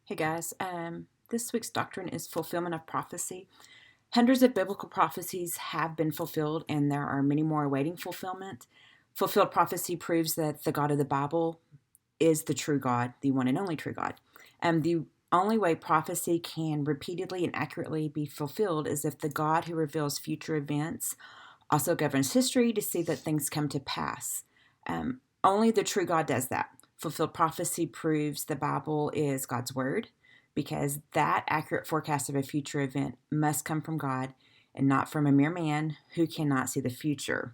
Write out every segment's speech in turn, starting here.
Hey guys, this week's doctrine is fulfillment of prophecy. Hundreds of biblical prophecies have been fulfilled, and there are many more awaiting fulfillment. Fulfilled prophecy proves that the God of the Bible is the true God, the one and only true God. The only way prophecy can repeatedly and accurately be fulfilled is if the God who reveals future events also governs history to see that things come to pass. Only the true God does that. Fulfilled prophecy proves the Bible is God's word because that accurate forecast of a future event must come from God and not from a mere man who cannot see the future.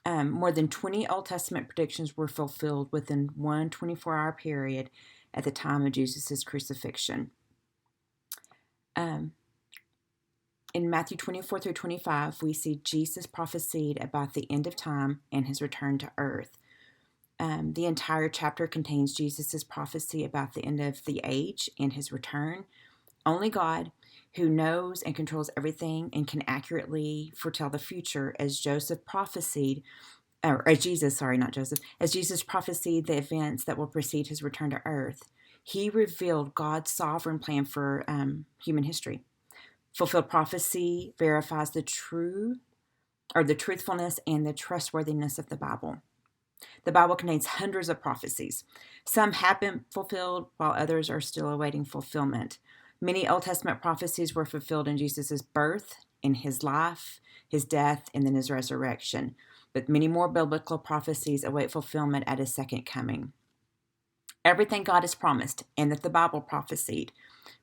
More than 20 Old Testament predictions were fulfilled within one 24-hour period at the time of Jesus' crucifixion. In Matthew 24 through 25, we see Jesus prophesied about the end of time and his return to earth. The entire chapter contains Jesus' prophecy about the end of the age and his return. Only God, who knows and controls everything and can accurately foretell the future, as Jesus prophesied the events that will precede his return to earth. He revealed God's sovereign plan for human history. Fulfilled prophecy verifies the truthfulness and the trustworthiness of the Bible. The Bible contains hundreds of prophecies. Some have been fulfilled, while others are still awaiting fulfillment. Many Old Testament prophecies were fulfilled in Jesus' birth, in his life, his death, and then his resurrection. But many more biblical prophecies await fulfillment at his second coming. Everything God has promised and that the Bible prophesied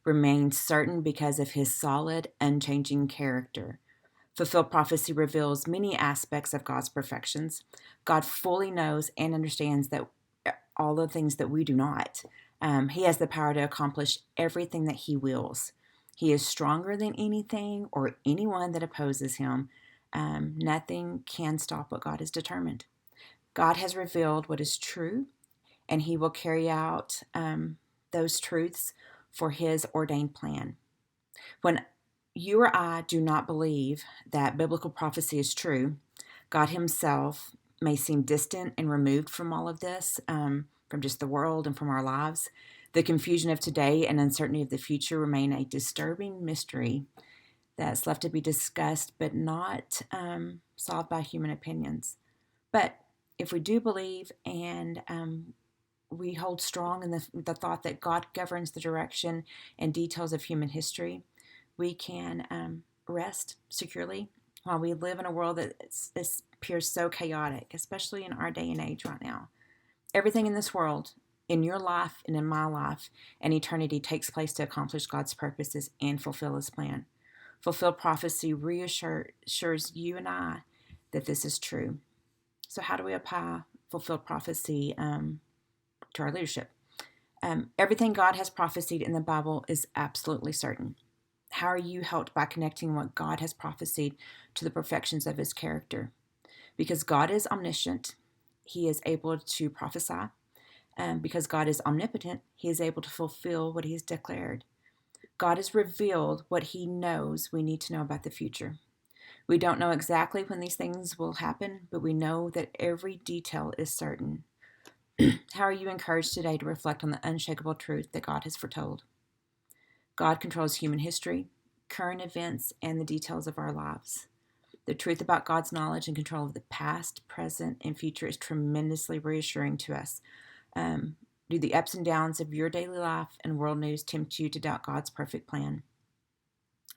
remains certain because of his solid, unchanging character. Fulfilled prophecy reveals many aspects of God's perfections. God fully knows and understands that all the things that we do not. He has the power to accomplish everything that he wills. He is stronger than anything or anyone that opposes him. Nothing can stop what God has determined. God has revealed what is true, and he will carry out those truths for his ordained plan. When you or I do not believe that biblical prophecy is true, God himself may seem distant and removed from all of this, from just the world and from our lives. The confusion of today and uncertainty of the future remain a disturbing mystery that's left to be discussed but not solved by human opinions. But if we do believe and we hold strong in the thought that God governs the direction and details of human history, we can rest securely while we live in a world that appears so chaotic, especially in our day and age right now. Everything in this world, in your life and in my life, and eternity takes place to accomplish God's purposes and fulfill his plan. Fulfilled prophecy reassures you and I that this is true. So how do we apply fulfilled prophecy to our leadership? Everything God has prophesied in the Bible is absolutely certain. How are you helped by connecting what God has prophesied to the perfections of his character? Because God is omniscient, he is able to prophesy. Because God is omnipotent, he is able to fulfill what he has declared. God has revealed what he knows we need to know about the future. We don't know exactly when these things will happen, but we know that every detail is certain. How are you encouraged today to reflect on the unshakable truth that God has foretold? God controls human history, current events, and the details of our lives. The truth about God's knowledge and control of the past, present, and future is tremendously reassuring to us. Do the ups and downs of your daily life and world news tempt you to doubt God's perfect plan?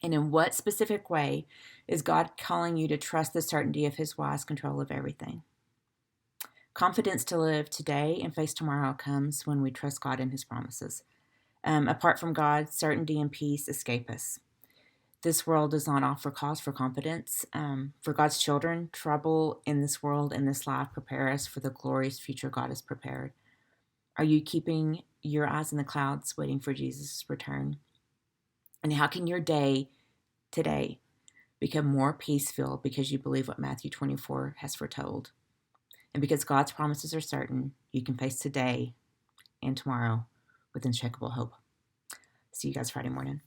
And in what specific way is God calling you to trust the certainty of his wise control of everything? Confidence to live today and face tomorrow comes when we trust God and his promises. Apart from God, certainty and peace escape us. This world does not offer cause for confidence. For God's children, trouble in this world and this life prepare us for the glorious future God has prepared. Are you keeping your eyes in the clouds, waiting for Jesus' return? And how can your day today become more peace-filled because you believe what Matthew 24 has foretold? And because God's promises are certain, you can face today and tomorrow with unshakable hope. See you guys Friday morning.